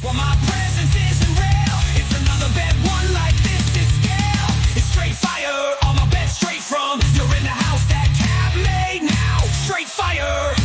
Well, my presence isn't real. It's another bad one like this is scale. It's straight fire, all my bets straight from. You're in the house, that cab made now. Straight fire.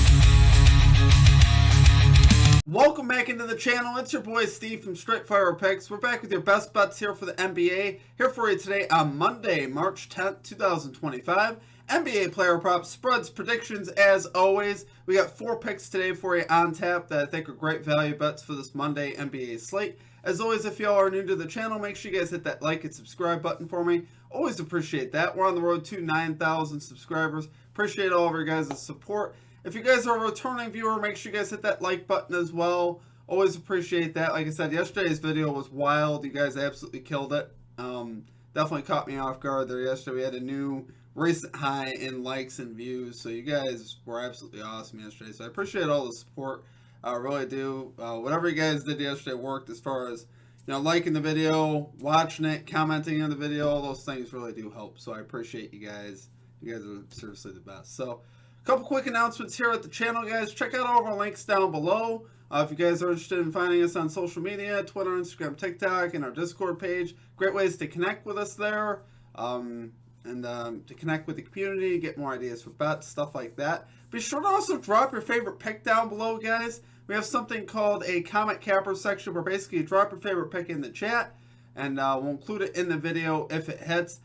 Welcome back into the channel. It's your boy Steve from Straight Fire Picks. We're back with your best bets here for the NBA. Here for you today on Monday, March 10th, 2025. NBA player props, spreads, predictions as always. We got 4 picks today for you on tap that I think are great value bets for this Monday NBA slate. As always, if y'all are new to the channel, make sure you guys hit that like and subscribe button for me. Always appreciate that. We're on the road to 9,000 subscribers. Appreciate all of your guys' support. If you guys are a returning viewer, make sure you guys hit that like button as well. Always appreciate that. Like I said, yesterday's video was wild. You guys absolutely killed it. Definitely caught me off guard there yesterday. We had a new recent high in likes and views. So you guys were absolutely awesome yesterday. So I appreciate all the support. I really do. Whatever you guys did yesterday worked as far as, liking the video, watching it, commenting on the video. All those things really do help. So I appreciate you guys. You guys are seriously the best. So a couple quick announcements here at the channel, guys. Check out all of our links down below. If you guys are interested in finding us on social media, Twitter, Instagram, TikTok, and our Discord page, great ways to connect with us there, and to connect with the community, get more ideas for bets, stuff like that. Be sure to also drop your favorite pick down below, guys. We have something called a comment capper section where basically you drop your favorite pick in the chat, and we'll include it in the video if it hits.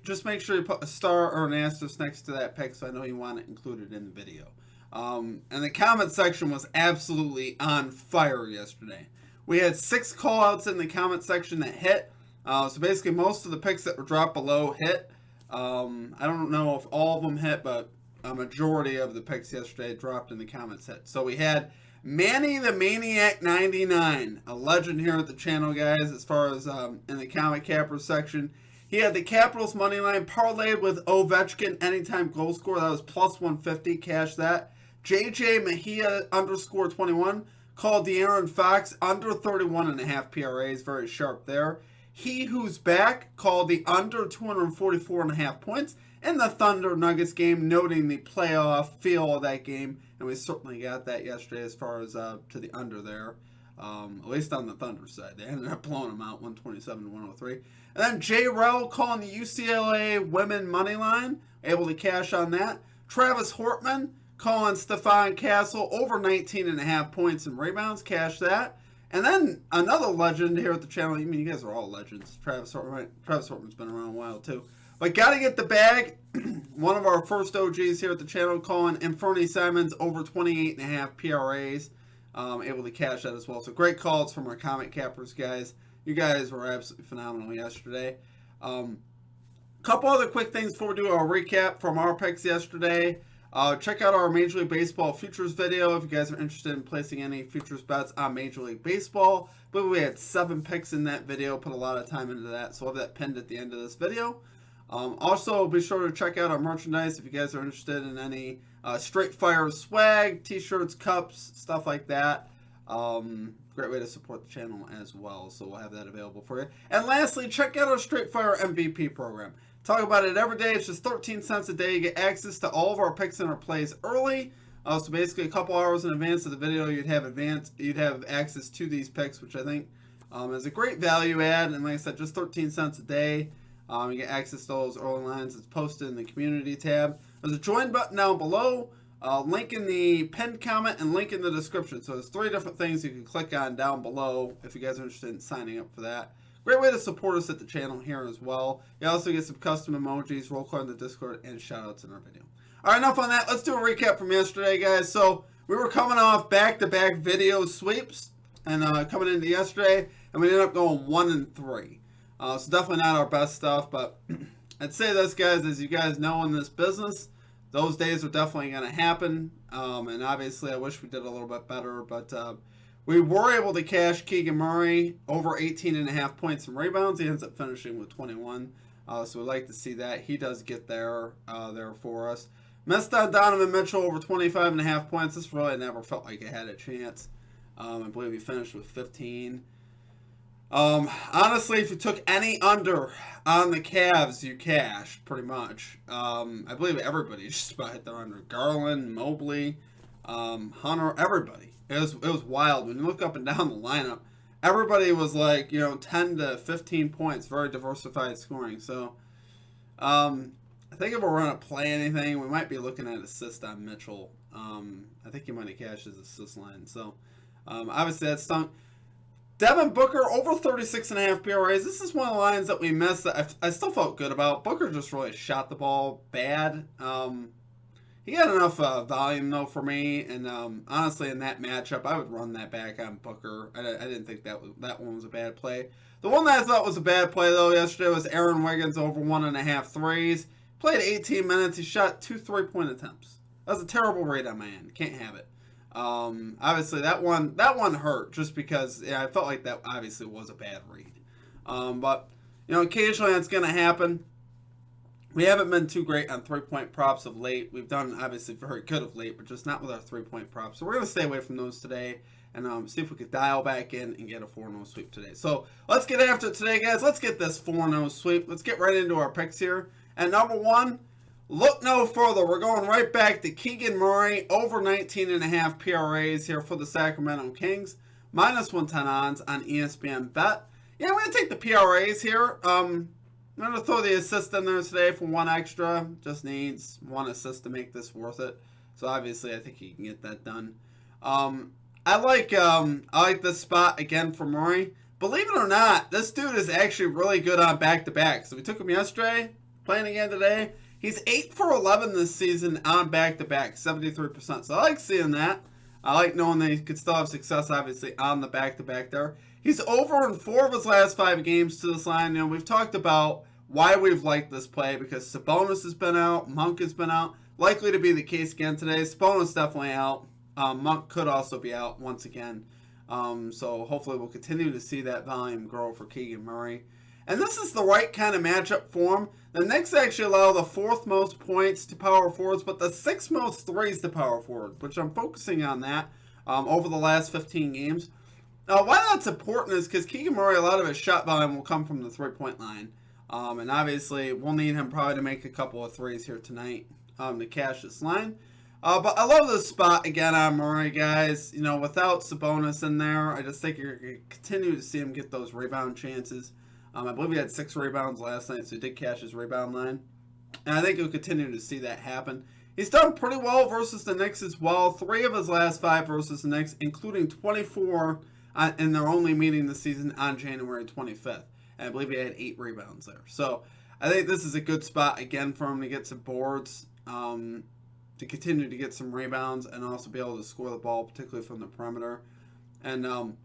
Just make sure you put a star or an asterisk next to that pick so I know you want it included in the video. And the comment section was absolutely on fire yesterday. We had 6 callouts in the comment section that hit. So basically most of the picks that were dropped below hit. I don't know if all of them hit, but a majority of the picks yesterday dropped in the comments hit. So we had Manny the Maniac 99, a legend here at the channel, guys, as far as in the comment capper section. He had the Capitals money line parlayed with Ovechkin anytime goal score. That was plus 150. Cash that. JJ Mejia _ 21 called De'Aaron Fox under 31.5 PRAs. Very sharp there. He Who's Back called the under 244.5 points in the Thunder Nuggets game, noting the playoff feel of that game. And we certainly got that yesterday as far as to the under there. At least on the Thunder side. They ended up blowing them out 127-103. And then J. Rel calling the UCLA women money line. Able to cash on that. Travis Hortman calling Stephon Castle over 19.5 points and rebounds. Cash that. And then another legend here at the channel. I mean, you guys are all legends. Travis Hortman's been around a while too. But gotta get the bag. One of our first OGs here at the channel calling Inferni Simons over 28.5 PRAs. Able to cash that as well. So great calls from our comment cappers, guys. You guys were absolutely phenomenal yesterday. Couple other quick things before we do our recap from our picks yesterday. Check out our Major League Baseball futures video if you guys are interested in placing any futures bets on Major League Baseball. But we had 7 picks in that video. Put a lot of time into that. So I'll have that pinned at the end of this video. Also, be sure to check out our merchandise if you guys are interested in any Straight Fire swag, t-shirts, cups, stuff like that. Great way to support the channel as well. So we'll have that available for you. And lastly, check out our Straight Fire MVP program. Talk about it every day. It's just 13 cents a day. You get access to all of our picks and our plays early. So basically a couple hours in advance of the video, you'd have access to these picks, which I think is a great value add. And like I said, just 13 cents a day. You get access to those early lines. It's posted in the community tab. There's a join button down below, link in the pinned comment, and link in the description. So there's 3 different things you can click on down below if you guys are interested in signing up for that. Great way to support us at the channel here as well. You also get some custom emojis, roll call in the Discord, and shoutouts in our video. All right, enough on that. Let's do a recap from yesterday, guys. So we were coming off back-to-back video sweeps and coming into yesterday, and we ended up going 1-3. So definitely not our best stuff, but I'd say this, guys, as you guys know in this business, those days are definitely going to happen. And obviously I wish we did a little bit better, but we were able to cash Keegan Murray over 18.5 points and rebounds. He ends up finishing with 21. So we'd like to see that. He does get there for us. Missed on Donovan Mitchell over 25.5 points. This really never felt like it had a chance. I believe he finished with 15. Honestly, if you took any under on the Cavs, you cashed, pretty much. I believe everybody just about hit their under. Garland, Mobley, Hunter, everybody. It was wild. When you look up and down the lineup, everybody was like, 10 to 15 points, very diversified scoring. So, I think if we're going to play anything, we might be looking at assist on Mitchell. I think he might have cashed his assist line. So, obviously that stunk. Devin Booker, over 36.5 PRAs. This is one of the lines that we missed that I still felt good about. Booker just really shot the ball bad. He got enough volume, though, for me. And honestly, in that matchup, I would run that back on Booker. I didn't think that one was a bad play. The one that I thought was a bad play, though, yesterday was Aaron Wiggins over 1.5 threes. Played 18 minutes. He shot 2 3-point attempts. That was a terrible rate on my end. Can't have it. Obviously, that one hurt just because I felt like that obviously was a bad read. But, occasionally that's going to happen. We haven't been too great on 3-point props of late. We've done, obviously, very good of late, but just not with our 3-point props. So we're going to stay away from those today and see if we could dial back in and get a 4-0 sweep today. So let's get after it today, guys. Let's get this 4-0 sweep. Let's get right into our picks here. And number one, look no further. We're going right back to Keegan Murray, over 19.5 PRAs here for the Sacramento Kings. Minus 110 odds on ESPN Bet. Yeah, I'm going to take the PRAs here. I'm going to throw the assist in there today for one extra. Just needs one assist to make this worth it. So obviously, I think he can get that done. I like this spot again for Murray. Believe it or not, this dude is actually really good on back-to-back. So we took him yesterday, playing again today. He's 8 for 11 this season on back-to-back, 73%. So I like seeing that. I like knowing that he could still have success, obviously, on the back-to-back there. He's over in 4 of his last 5 games to this line. We've talked about why we've liked this play because Sabonis has been out, Monk has been out. Likely to be the case again today. Sabonis definitely out. Monk could also be out once again. So hopefully we'll continue to see that volume grow for Keegan Murray. And this is the right kind of matchup for him. The Knicks actually allow the 4th most points to power forwards, but the 6th most threes to power forwards, which I'm focusing on that over the last 15 games. Why that's important is because Keegan Murray, a lot of his shot volume will come from the 3-point line. And obviously, we'll need him probably to make a couple of threes here tonight to cash this line. But I love this spot again on Murray, guys. Without Sabonis in there, I just think you're going to continue to see him get those rebound chances. I believe he had 6 rebounds last night, so he did cash his rebound line. And I think you'll continue to see that happen. He's done pretty well versus the Knicks as well. 3 of his last 5 versus the Knicks, including 24 in their only meeting this season on January 25th. And I believe he had 8 rebounds there. So I think this is a good spot, again, for him to get some boards, to continue to get some rebounds, and also be able to score the ball, particularly from the perimeter. And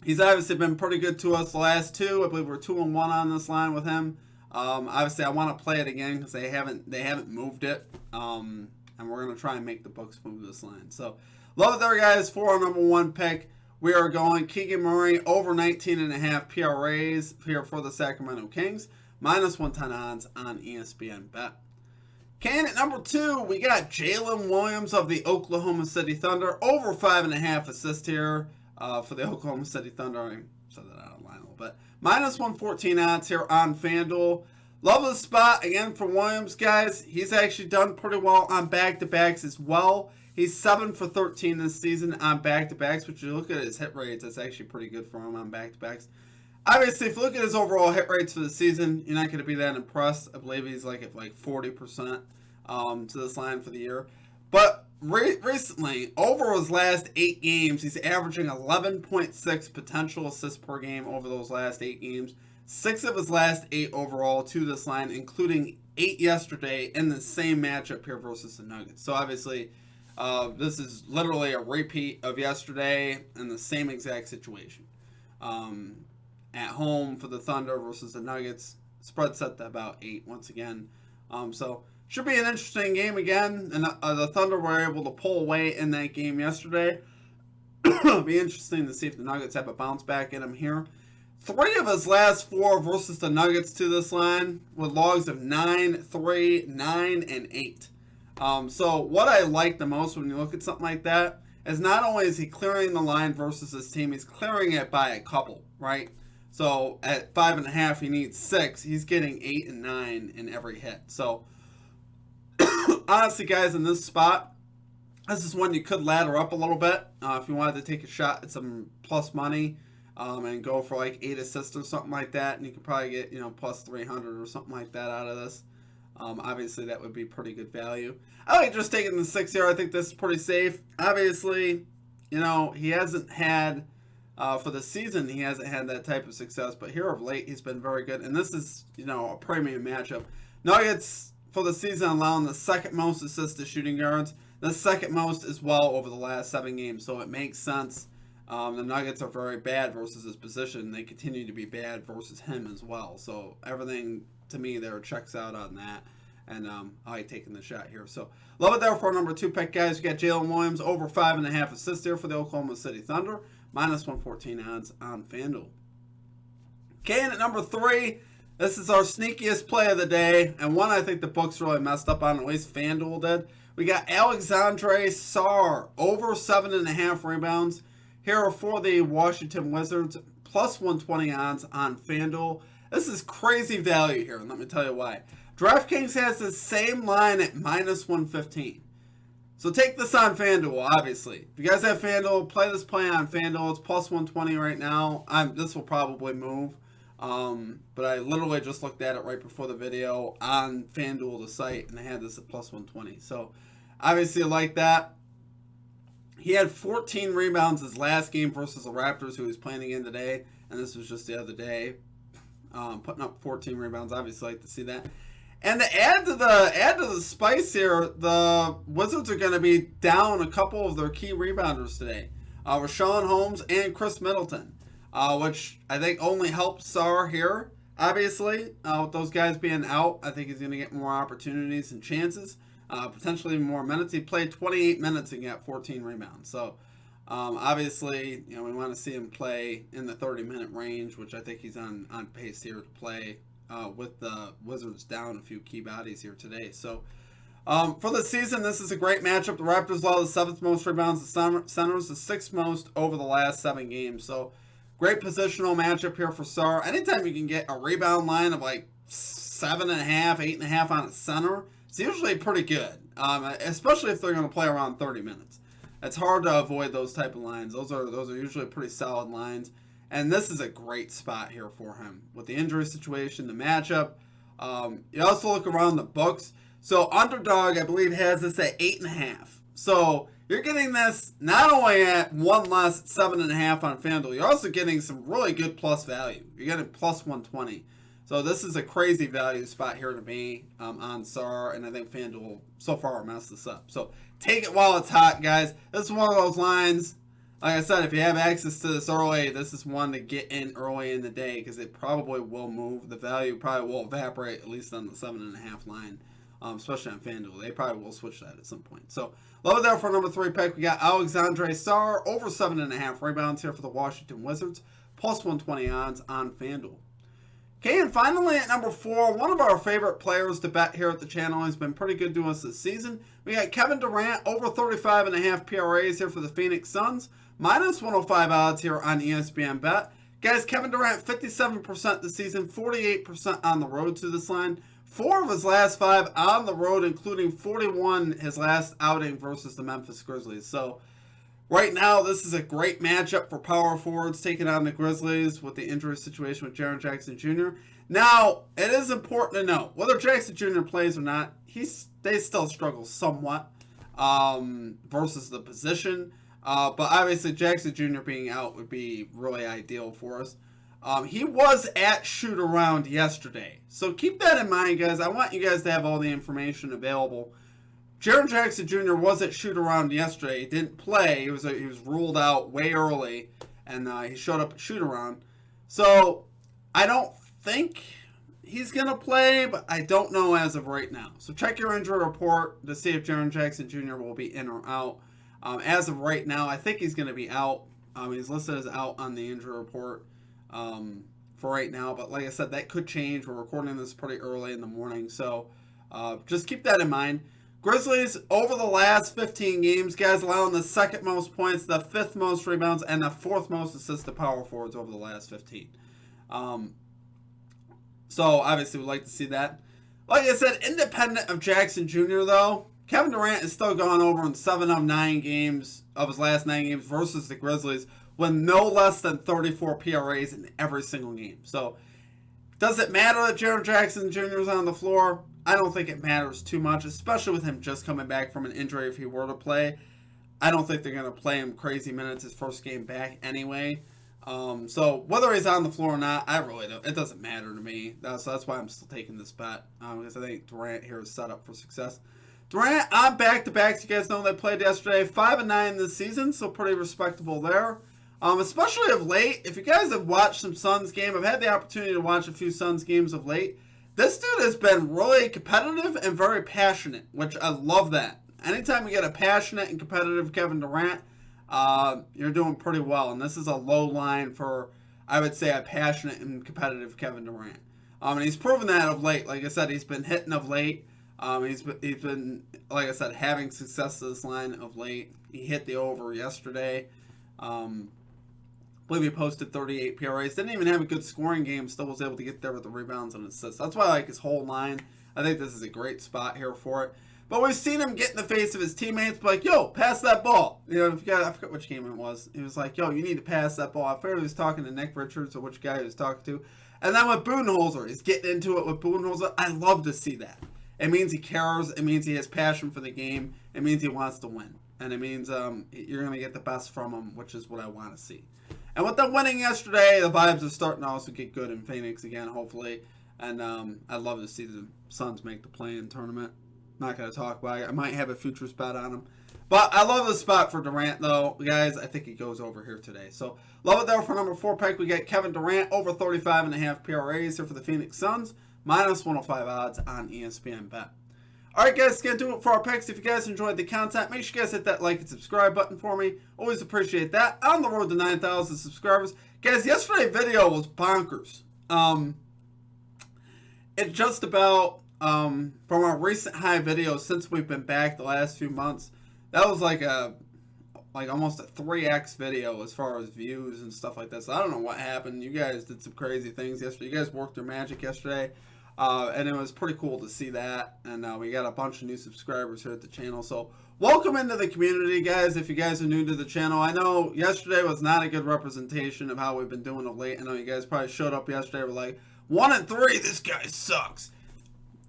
he's obviously been pretty good to us the last 2. I believe we're 2-1 on this line with him. Obviously, I want to play it again because they haven't moved it. And we're going to try and make the books move this line. So love it there, guys, for our number 1 pick. We are going Keegan Murray over 19.5 PRAs here for the Sacramento Kings. Minus 110 odds on ESPN Bet. Okay, at number 2, we got Jalen Williams of the Oklahoma City Thunder. Over 5.5 assists here for the Oklahoma City Thunder. I said that out of line a little bit. Minus 114 odds here on FanDuel. Love the spot again for Williams, guys. He's actually done pretty well on back-to-backs as well. He's 7 for 13 this season on back-to-backs, but you look at his hit rates, that's actually pretty good for him on back-to-backs. Obviously, if you look at his overall hit rates for the season, you're not going to be that impressed. I believe he's at 40% to this line for the year. But recently, over his last 8 games, he's averaging 11.6 potential assists per game over those last 8 games. 6 of his last 8 overall to this line, including 8 yesterday in the same matchup here versus the Nuggets. So obviously, this is literally a repeat of yesterday in the same exact situation. At home for the Thunder versus the Nuggets. Spread set to about 8 once again. So should be an interesting game again. And the Thunder were able to pull away in that game yesterday. It'll be interesting to see if the Nuggets have a bounce back in them here. 3 of his last 4 versus the Nuggets to this line with logs of 9, 3, 9, and 8. So what I like the most when you look at something like that is not only is he clearing the line versus his team, he's clearing it by a couple, right? So at 5.5, he needs 6. He's getting 8 and 9 in every hit. So honestly, guys, in this spot, this is one you could ladder up a little bit if you wanted to take a shot at some plus money. and go for like 8 assists or something like that, and you could probably get, plus 300 or something like that out of this. Obviously, that would be pretty good value. I like just taking the 6 here. I think this is pretty safe. Obviously, he hasn't had, for the season, he hasn't had that type of success, but here of late, he's been very good. And this is, a premium matchup. Nuggets, for the season, allowing the second most assists to shooting guards. The second most as well over the last 7 games, so it makes sense. The Nuggets are very bad versus his position. They continue to be bad versus him as well. So everything, to me, there checks out on that. And I like taking the shot here. So love it there for our number 2 pick, guys. We got Jalen Williams over 5.5 assists here for the Oklahoma City Thunder. Minus 114 odds on FanDuel. Okay, and at number 3, this is our sneakiest play of the day. And one I think the books really messed up on, at least FanDuel did. We got Alexandre Sarr over 7.5 rebounds. Here for the Washington Wizards, plus 120 odds on FanDuel. This is crazy value here, and let me tell you why. DraftKings has the same line at minus 115. So take this on FanDuel, obviously. If you guys have FanDuel, play this play on FanDuel. It's plus 120 right now. This will probably move. But I literally just looked at it right before the video on FanDuel, the site, and I had this at plus 120. So obviously I like that. He had 14 rebounds his last game versus the Raptors, who he's playing again today, and this was just the other day, putting up 14 rebounds. Obviously, I like to see that. And to add to the spice here, the Wizards are going to be down a couple of their key rebounders today, Rashawn Holmes and Chris Middleton, which I think only helps Sarr here. Obviously, with those guys being out, I think he's going to get more opportunities and chances. Potentially more minutes. He played 28 minutes and got 14 rebounds. So, obviously, we want to see him play in the 30-minute range, which I think he's on pace here to play with the Wizards down a few key bodies here today. So, for the season, this is a great matchup. The Raptors allow the 7th most rebounds. The Senators the 6th most over the last 7 games. So, great positional matchup here for Sarr. Anytime you can get a rebound line of like 7.5, 8.5 on a center, it's usually pretty good, especially if they're going to play around 30 minutes. It's hard to avoid those type of lines. Those are usually pretty solid lines, and this is a great spot here for him with the injury situation, the matchup. You also look around the books. So Underdog, I believe, has this at 8.5. So you're getting this not only at one less 7.5 on FanDuel, you're also getting some really good plus value. You're getting plus 120. So this is a crazy value spot here to me on Sarr, and I think FanDuel so far messed this up. So take it while it's hot, guys. This is one of those lines. Like I said, if you have access to this early, this is one to get in early in the day because it probably will move. The value probably will evaporate, at least on the 7.5 line, especially on FanDuel. They probably will switch that at some point. So love it there for number 3 pick. We got Alexandre Sarr over 7.5 rebounds here for the Washington Wizards, plus 120 odds on FanDuel. Okay, and finally at number 4, one of our favorite players to bet here at the channel. Has been pretty good to us this season. We got Kevin Durant over 35.5 PRAs here for the Phoenix Suns. Minus 105 odds here on ESPN Bet. Guys, Kevin Durant 57% this season, 48% on the road to this line. 4 of his last 5 on the road, including 41 his last outing versus the Memphis Grizzlies. So right now, this is a great matchup for power forwards taking on the Grizzlies with the injury situation with Jaren Jackson Jr. Now, it is important to note, whether Jackson Jr. plays or not, they still struggle somewhat versus the position. But obviously, Jackson Jr. being out would be really ideal for us. He was at shoot-around yesterday. So keep that in mind, guys. I want you guys to have all the information available. Jaren Jackson Jr. was at shoot-around yesterday. He didn't play. He was ruled out way early, and he showed up at shoot-around. So I don't think he's going to play, but I don't know as of right now. So check your injury report to see if Jaren Jackson Jr. will be in or out. As of right now, I think he's going to be out. He's listed as out on the injury report for right now. But like I said, that could change. We're recording this pretty early in the morning. So just keep that in mind. Grizzlies, over the last 15 games, guys, allowing the 2nd most points, the 5th most rebounds, and the 4th most assists to power forwards over the last 15. So, obviously, we'd like to see that. Like I said, independent of Jackson Jr., though, Kevin Durant is still going over in 7 of 9 games, of his last 9 games versus the Grizzlies with no less than 34 PRAs in every single game. So, does it matter that Jaren Jackson Jr. is on the floor? I don't think it matters too much, especially with him just coming back from an injury if he were to play. I don't think they're going to play him crazy minutes his first game back anyway. So whether he's on the floor or not, I really don't. It doesn't matter to me. So that's why I'm still taking this bet, because I think Durant here is set up for success. Durant on back-to-backs. You guys know they played yesterday. 5-9 this season, so pretty respectable there. Especially of late. If you guys have watched some Suns game, I've had the opportunity to watch a few Suns games of late. This dude has been really competitive and very passionate, which I love that. Anytime you get a passionate and competitive Kevin Durant, you're doing pretty well. And this is a low line for, I would say, a passionate and competitive Kevin Durant. And he's proven that of late. Like I said, he's been hitting of late. He's been, like I said, having success to this line of late. He hit the over yesterday. I believe he posted 38 PRAs. Didn't even have a good scoring game. Still was able to get there with the rebounds and assists. That's why I like his whole line. I think this is a great spot here for it. But we've seen him get in the face of his teammates, like, yo, pass that ball. You know, I forgot which game it was. He was like, yo, you need to pass that ball. I figured he was talking to Nick Richards or which guy he was talking to. And then with Budenholzer, he's getting into it with Budenholzer. I love to see that. It means he cares. It means he has passion for the game. It means he wants to win. And it means you're going to get the best from him, which is what I want to see. And with them winning yesterday, the vibes are starting to also get good in Phoenix again, hopefully. And I'd love to see the Suns make the play-in tournament. Not going to talk about it. I might have a futures bet on him. But I love the spot for Durant, though. Guys, I think he goes over here today. So, love it there for number 4 pick. We get Kevin Durant over 35.5 PRAs here for the Phoenix Suns. Minus 105 odds on ESPN Bet. Alright, guys, that's going to do it for our picks. If you guys enjoyed the content, make sure you guys hit that like and subscribe button for me. Always appreciate that. On the road to 9,000 subscribers. Guys, yesterday's video was bonkers. It just about, from our recent high video since we've been back the last few months, that was like almost a 3x video as far as views and stuff like that. So I don't know what happened. You guys did some crazy things yesterday. You guys worked your magic yesterday. And it was pretty cool to see that. And we got a bunch of new subscribers here at the channel. So welcome into the community, guys, if you guys are new to the channel. I know yesterday was not a good representation of how we've been doing of late. I know you guys probably showed up yesterday with like 1-3, this guy sucks.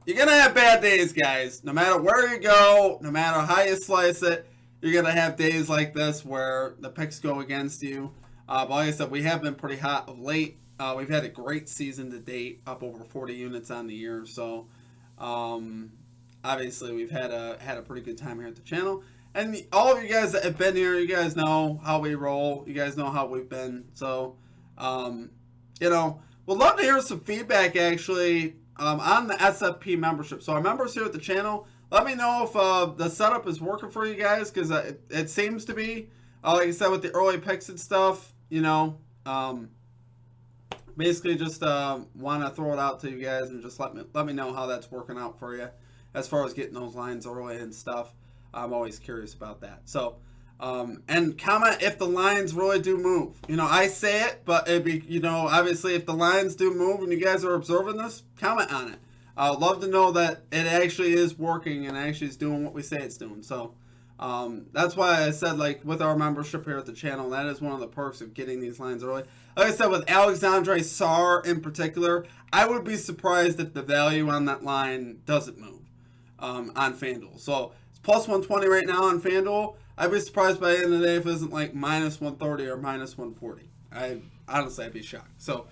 You're going to have bad days, guys. No matter where you go, no matter how you slice it, you're going to have days like this where the picks go against you. But like I said, we have been pretty hot of late. We've had a great season to date, up over 40 units on the year. So, obviously, we've had a pretty good time here at the channel. And all of you guys that have been here, you guys know how we roll. You guys know how we've been. So, you know, we'd love to hear some feedback, actually, on the SFP membership. So, our members here at the channel, let me know if the setup is working for you guys, because it seems to be. Like I said, with the early picks and stuff, you know, basically just want to throw it out to you guys and just let me know how that's working out for you as far as getting those lines early and stuff. I'm always curious about that. So, and comment if the lines really do move. You know, I say it, but it'd be, you know, obviously if the lines do move and you guys are observing this, comment on it. I'd love to know that it actually is working and actually is doing what we say it's doing. So, that's why I said, like, with our membership here at the channel, that is one of the perks of getting these lines early. Like I said, with Alexandre Sarr in particular, I would be surprised if the value on that line doesn't move on FanDuel. So, it's plus 120 right now on FanDuel. I'd be surprised by the end of the day if it isn't like minus 130 or minus 140. Honestly, I'd be shocked. So,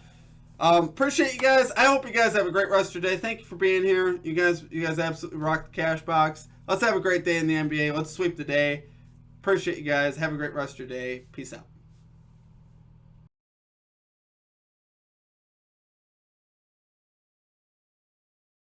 appreciate you guys. I hope you guys have a great rest of your day. Thank you for being here. You guys absolutely rock the cash box. Let's have a great day in the NBA. Let's sweep the day. Appreciate you guys. Have a great rest of your day. Peace out.